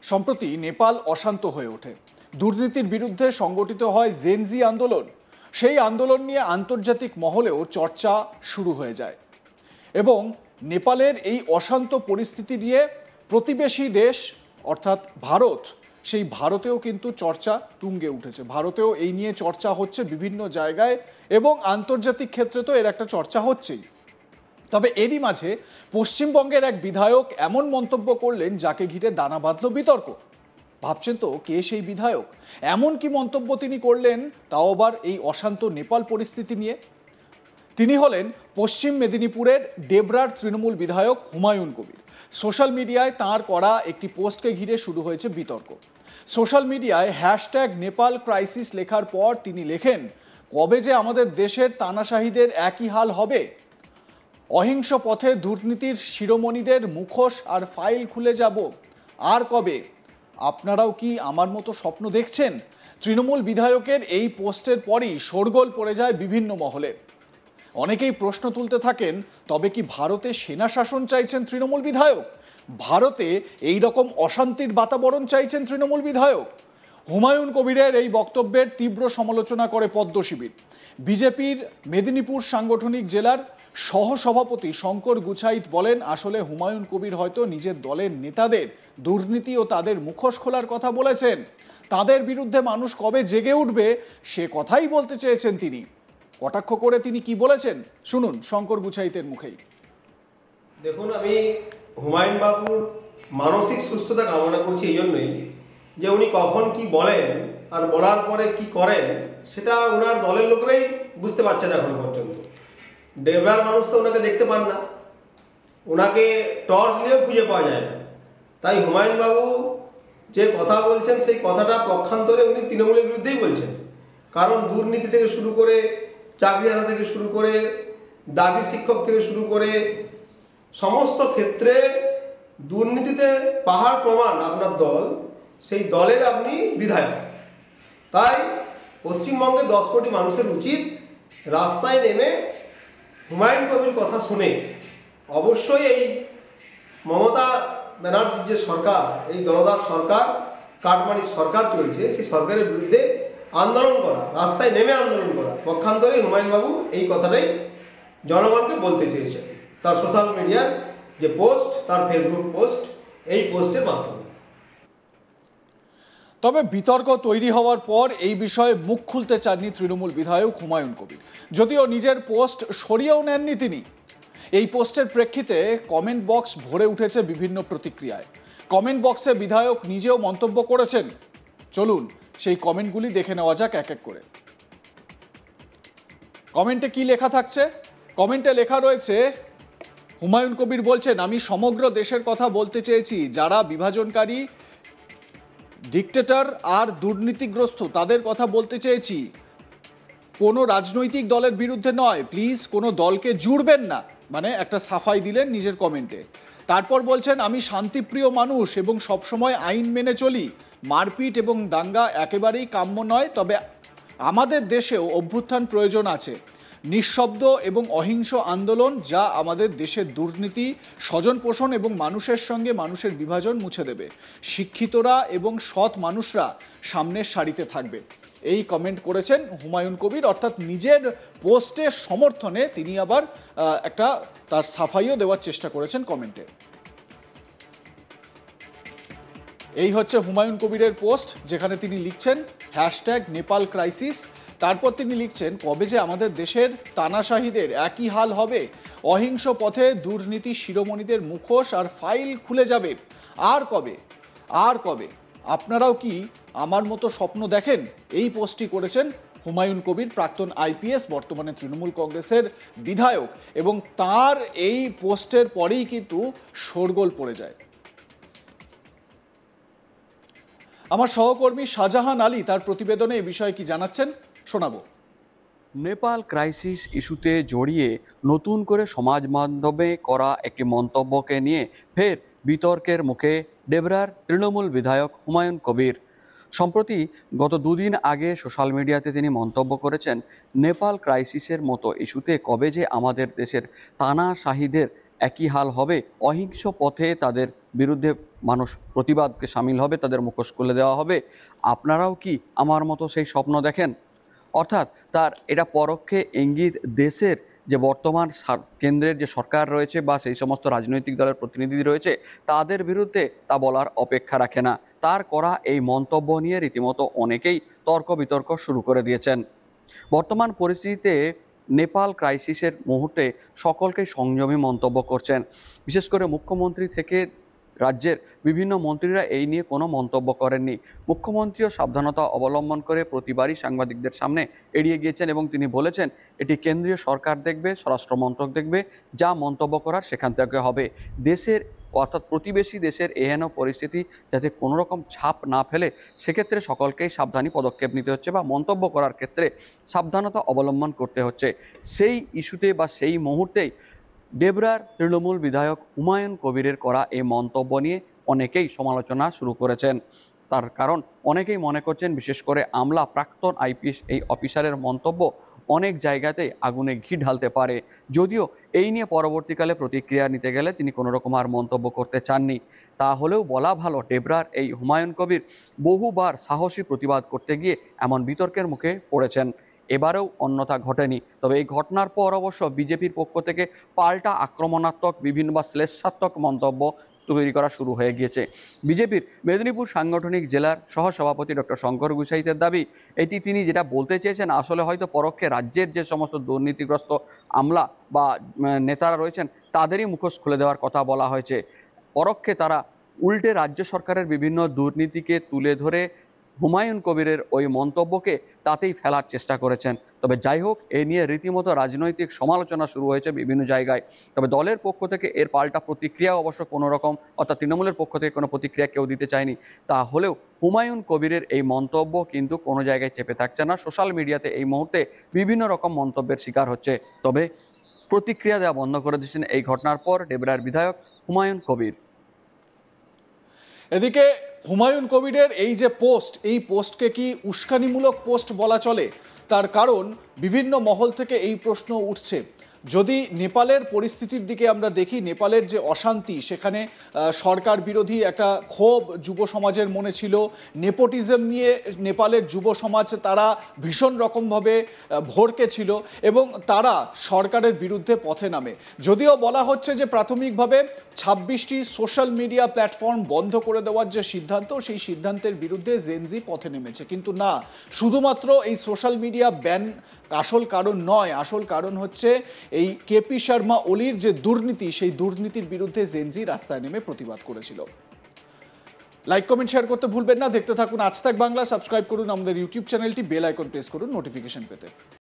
সম্প্রতি নেপাল অশান্ত হয়ে ওঠে। দুর্নীতির বিরুদ্ধে সংগঠিত হয় জেনজি আন্দোলন। সেই আন্দোলন নিয়ে আন্তর্জাতিক মহলেও চর্চা শুরু হয়ে যায় এবং নেপালের এই অশান্ত পরিস্থিতি নিয়ে প্রতিবেশী দেশ অর্থাৎ ভারত, সেই ভারতেও কিন্তু চর্চা তুঙ্গে উঠেছে। ভারতেও এই নিয়ে চর্চা হচ্ছে বিভিন্ন জায়গায় এবং আন্তর্জাতিক ক্ষেত্রে তো এর একটা চর্চা হচ্ছেই। তবে এরই মাঝে পশ্চিমবঙ্গের এক বিধায়ক এমন মন্তব্য করলেন যাকে ঘিরে দানা বাঁধল বিতর্ক। ভাবছেন তো কে সেই বিধায়ক? এমন কি মন্তব্য তিনি করলেন, তাও আবার এই অশান্ত নেপাল পরিস্থিতি নিয়ে? তিনি হলেন পশ্চিম মেদিনীপুরের ডেবরার তৃণমূল বিধায়ক হুমায়ুন কবির। সোশ্যাল মিডিয়ায় তাঁর করা একটি পোস্টকে ঘিরে শুরু হয়েছে বিতর্ক। সোশ্যাল মিডিয়ায় হ্যাশট্যাগ নেপাল ক্রাইসিস লেখার পর তিনি লেখেন, কবে যে আমাদের দেশের তানাশাহিদের একই হাল হবে? অহিংস পথে দুর্নীতির শিরোমণিদের মুখোশ আর ফাইল খুলে যাব আর কবে? আপনারাও কি আমার মতো স্বপ্ন দেখছেন? তৃণমূল বিধায়কের এই পোস্টের পরই শোরগোল পড়ে যায় বিভিন্ন মহলে। অনেকেই প্রশ্ন তুলতে থাকেন, তবে কি ভারতে সেনা শাসন চাইছেন তৃণমূল বিধায়ক? ভারতে এই রকম অশান্তির বাতাবরণ চাইছেন তৃণমূল বিধায়ক? হুমায়ুন কবিরের এই বক্তব্যের তীব্র সমালোচনা করে পদ্ম শিবির। বিজেপির মেদিনীপুর সাংগঠনিক জেলার সহসভাপতি শঙ্কর গুছাইত বলেন, আসলে হুমায়ুন কবির হয়তো নিজের দলের নেতাদের দুর্নীতি ও তাদের মুখোশ খোলার কথা বলেছেন। তাদের বিরুদ্ধে মানুষ কবে জেগে উঠবে সে কথাই বলতে চেয়েছেন তিনি। কটাক্ষ করে তিনি কি বলেছেন শুনুন শঙ্কর গুছাইতের মুখেই। দেখুন, আমি হুমায়ুন বাবুর মানসিক সুস্থতা কামনা করছি এই জন্যই যে উনি কখন কি বলেন আর বলার পরে কি করেন সেটা ওনার দলের লোকরাই বুঝতে পারছে না এখনো পর্যন্ত। ডেবরার মানুষ তো ওনাকে দেখতে পান না, ওনাকে টর্চ দিয়েও খুঁজে পাওয়া যায় না। তাই হুমায়ুন বাবু যে কথা বলছেন সেই কথাটা পক্ষান্তরে উনি তৃণমূলের বিরুদ্ধেই বলছেন। কারণ দুর্নীতি থেকে শুরু করে, চাকরি হারা থেকে শুরু করে, দাগি শিক্ষক থেকে শুরু করে সমস্ত ক্ষেত্রে দুর্নীতিতে পাহাড় প্রমাণ আপনার দল, সেই দলের আপনি বিধায়ক। তাই পশ্চিমবঙ্গে 10 কোটি মানুষের উচিত রাস্তায় নেমে হুমায়ুন কবির কথা শুনে অবশ্যই এই মমতা ব্যানার্জির যে সরকার, এই দলদাস সরকার, কাটমানির সরকার চলছে, সেই সরকারের বিরুদ্ধে আন্দোলন করা, রাস্তায় নেমে আন্দোলন করা। পক্ষান্তরে হুমায়ুনবাবু এই কথাটাই জনগণকে বলতে চেয়েছেন তার সোশ্যাল মিডিয়ার যে পোস্ট, তার ফেসবুক পোস্ট, এই পোস্টের মাধ্যমে। তবে বিতর্ক তৈরি হওয়ার পর এই বিষয়ে মুখ খুলতে চাননি তৃণমূল বিধায়ক হুমায়ুন কবির, যদিও নিজের পোস্ট সরিয়েও নেননি তিনি। এই পোস্টের প্রেক্ষিতে কমেন্ট বক্স ভরে উঠেছে বিভিন্ন প্রতিক্রিয়ায়। কমেন্ট বক্সে বিধায়ক নিজেও মন্তব্য করেছেন। চলুন সেই কমেন্টগুলি দেখে নেওয়া যাক এক এক করে। কমেন্টে কি লেখা থাকছে? কমেন্টে লেখা রয়েছে, হুমায়ুন কবির বলছেন, আমি সমগ্র দেশের কথা বলতে চেয়েছি, যারা বিভাজনকারী, ডিক্টেটর আর দুর্নীতিগ্রস্ত তাদের কথা বলতে চেয়েছি, কোনো রাজনৈতিক দলের বিরুদ্ধে নয়। প্লিজ কোনো দলকে জুড়বেন না, মানে একটা সাফাই দিলেন নিজের কমেন্টে। তারপর বলছেন, আমি শান্তিপ্রিয় মানুষ এবং সবসময় আইন মেনে চলি। মারপিট এবং দাঙ্গা একেবারেই কাম্য নয়, তবে আমাদের দেশেও অভ্যুত্থান প্রয়োজন আছে। নিঃশব্দ এবং অহিংস আন্দোলন যা আমাদের দেশের দুর্নীতি, স্বজন পোষণ এবং মানুষের সঙ্গে মানুষের বিভাজন মুছে দেবে। শিক্ষিতরা এবং সৎ মানুষরা সামনের সারিতে থাকবে। এই কমেন্ট করেছেন হুমায়ুন কবির, অর্থাৎ নিজের পোস্টের সমর্থনে তিনি আবার একটা তার সাফাইও দেওয়ার চেষ্টা করেছেন কমেন্টে। এই হচ্ছে হুমায়ুন কবিরের পোস্ট, যেখানে তিনি লিখছেন হ্যাশট্যাগ নেপাল ক্রাইসিস। তারপর তিনি লিখছেন, কবে যে আমাদের দেশের তানাশাহিদের একই হাল হবে? অহিংস পথে দুর্নীতি শিরোমণিদের মুখোশ আর ফাইল খুলে যাবে আর কবে? আর কবে? আপনারাও কি আমার মতো স্বপ্ন দেখেন? এই পোস্টটি করেছেন হুমায়ুন কবির, প্রাক্তন আইপিএস, বর্তমানে তৃণমূল কংগ্রেসের বিধায়ক, এবং তার এই পোস্টের পরেই কিন্তু শোরগোল পড়ে যায়। আমার সহকর্মী শাহজাহান আলী তার প্রতিবেদনে এই বিষয়ে কি জানাচ্ছেন শোনাবো। নেপাল ক্রাইসিস ইস্যুতে জড়িয়ে নতুন করে সমাজ মাধ্যমে করা একটি মন্তব্যকে নিয়ে ফের বিতর্কের মুখে ডেবরার তৃণমূল বিধায়ক হুমায়ুন কবির। সম্প্রতি গত দুদিন আগে সোশ্যাল মিডিয়াতে তিনি মন্তব্য করেছেন, নেপাল ক্রাইসিসের মতো ইস্যুতে কবে যে আমাদের দেশের তানাশাহিদের একই হাল হবে। অহিংস পথে তাদের বিরুদ্ধে মানুষ প্রতিবাদকে সামিল হবে, তাদের মুখোশ খুলে দেওয়া হবে। আপনারাও কি আমার মতো সেই স্বপ্ন দেখেন? অর্থাৎ তার এটা পরোক্ষে ইঙ্গিত দেশের যে বর্তমান কেন্দ্রের যে সরকার রয়েছে বা সেই সমস্ত রাজনৈতিক দলের প্রতিনিধি রয়েছে তাদের বিরুদ্ধে তা বলার অপেক্ষা রাখে না। তার করা এই মন্তব্য নিয়ে রীতিমতো অনেকেই তর্ক বিতর্ক শুরু করে দিয়েছেন। বর্তমান পরিস্থিতিতে নেপাল ক্রাইসিসের মুহূর্তে সকলকেই সংযমী মন্তব্য করছেন। বিশেষ করে মুখ্যমন্ত্রী থেকে রাজ্যের বিভিন্ন মন্ত্রীরা এই নিয়ে কোনো মন্তব্য করেননি। মুখ্যমন্ত্রীও সাবধানতা অবলম্বন করে প্রতিবারই সাংবাদিকদের সামনে এড়িয়ে গিয়েছেন এবং তিনি বলেছেন এটি কেন্দ্রীয় সরকার দেখবে, স্বরাষ্ট্র মন্ত্রক দেখবে, যা মন্তব্য করার সেখান থেকে হবে। দেশের অর্থাৎ প্রতিবেশী দেশের এহেন পরিস্থিতি যাতে কোনো রকম ছাপ না ফেলে সেক্ষেত্রে সকলকেই সাবধানী পদক্ষেপ নিতে হচ্ছে বা মন্তব্য করার ক্ষেত্রে সাবধানতা অবলম্বন করতে হচ্ছে। সেই ইস্যুতে বা সেই মুহূর্তেই ডেবরার তৃণমূল বিধায়ক হুমায়ুন কবিরের করা এই মন্তব্য নিয়ে অনেকেই সমালোচনা শুরু করেছেন। তার কারণ অনেকেই মনে করছেন বিশেষ করে আমলা প্রাক্তন আইপিএস এই অফিসারের মন্তব্য অনেক জায়গাতে আগুনে ঘি ঢালতে পারে। যদিও এই নিয়ে পরবর্তীকালে প্রতিক্রিয়া নিতে গেলে তিনি কোনো রকম আর মন্তব্য করতে চাননি। তাহলেও বলা ভালো ডেবরার এই হুমায়ুন কবির বহুবার সাহসী প্রতিবাদ করতে গিয়ে এমন বিতর্কের মুখে পড়েছেন। এবারেও অন্যথা ঘটেনি। তবে এই ঘটনার পর অবশ্য বিজেপির পক্ষ থেকে পাল্টা আক্রমণাত্মক বিভিন্ন বা শ্লেষাত্মক মন্তব্য তৈরি করা শুরু হয়ে গিয়েছে। বিজেপির মেদিনীপুর সাংগঠনিক জেলার সহসভাপতি ডক্টর শঙ্কর গুসাইতের দাবি এটি তিনি যেটা বলতে চেয়েছেন আসলে হয়তো পরোক্ষে রাজ্যের যে সমস্ত দুর্নীতিগ্রস্ত আমলা বা নেতারা রয়েছেন তাদেরই মুখোশ খুলে দেওয়ার কথা বলা হয়েছে। পরোক্ষে তারা উল্টে রাজ্য সরকারের বিভিন্ন দুর্নীতিকে তুলে ধরে হুমায়ুন কবিরের ওই মন্তব্যকে তাতেই ফেলার চেষ্টা করেছেন। তবে যাই হোক, এ নিয়ে রীতিমতো রাজনৈতিক সমালোচনা শুরু হয়েছে বিভিন্ন জায়গায়। তবে দলের পক্ষ থেকে এর পাল্টা প্রতিক্রিয়া অবশ্য কোনো রকম অর্থাৎ তৃণমূলের পক্ষ থেকে কোনো প্রতিক্রিয়া কেউ দিতে চায়নি। তাহলেও হুমায়ুন কবিরের এই মন্তব্য কিন্তু কোনো জায়গায় চেপে থাকছে না। সোশ্যাল মিডিয়াতে এই মুহূর্তে বিভিন্ন রকম মন্তব্যের শিকার হচ্ছে। তবে প্রতিক্রিয়া দেওয়া বন্ধ করে দিচ্ছেন এই ঘটনার পর ডেবরার বিধায়ক হুমায়ুন কবির। এদিকে হুমায়ুন কবিরের এই যে পোস্ট, এই পোস্টকে কি উস্কানিমূলক পোস্ট বলা চলে? তার কারণ বিভিন্ন মহল থেকে এই প্রশ্ন উঠছে। যদি নেপালের পরিস্থিতির দিকে আমরা দেখি, নেপালের যে অশান্তি, সেখানে সরকার বিরোধী একটা ক্ষোভ যুব সমাজের মনে ছিল। নেপোটিজম নিয়ে নেপালের যুব সমাজ তারা ভীষণ রকমভাবে ভড়কে ছিল এবং তারা সরকারের বিরুদ্ধে পথে নামে। যদিও বলা হচ্ছে যে প্রাথমিকভাবে 26টি সোশ্যাল মিডিয়া প্ল্যাটফর্ম বন্ধ করে দেওয়ার যে সিদ্ধান্ত, সেই সিদ্ধান্তের বিরুদ্ধে জেনজি পথে নেমেছে, কিন্তু না, শুধুমাত্র এই সোশ্যাল মিডিয়া ব্যান আসল কারণ নয়। আসল কারণ হচ্ছে এই কেপি শর্মা ওলির যে দুর্নীতি, সেই দুর্নীতির বিরুদ্ধে জেনজি রাস্তায় নেমে প্রতিবাদ করেছিল। লাইক, কমেন্ট, শেয়ার করতে ভুলবেন না। দেখতে থাকুন আজ তাক বাংলা। সাবস্ক্রাইব করুন আমাদের ইউটিউব চ্যানেলটি, বেল আইকন প্রেস করুন নোটিফিকেশন পেতে।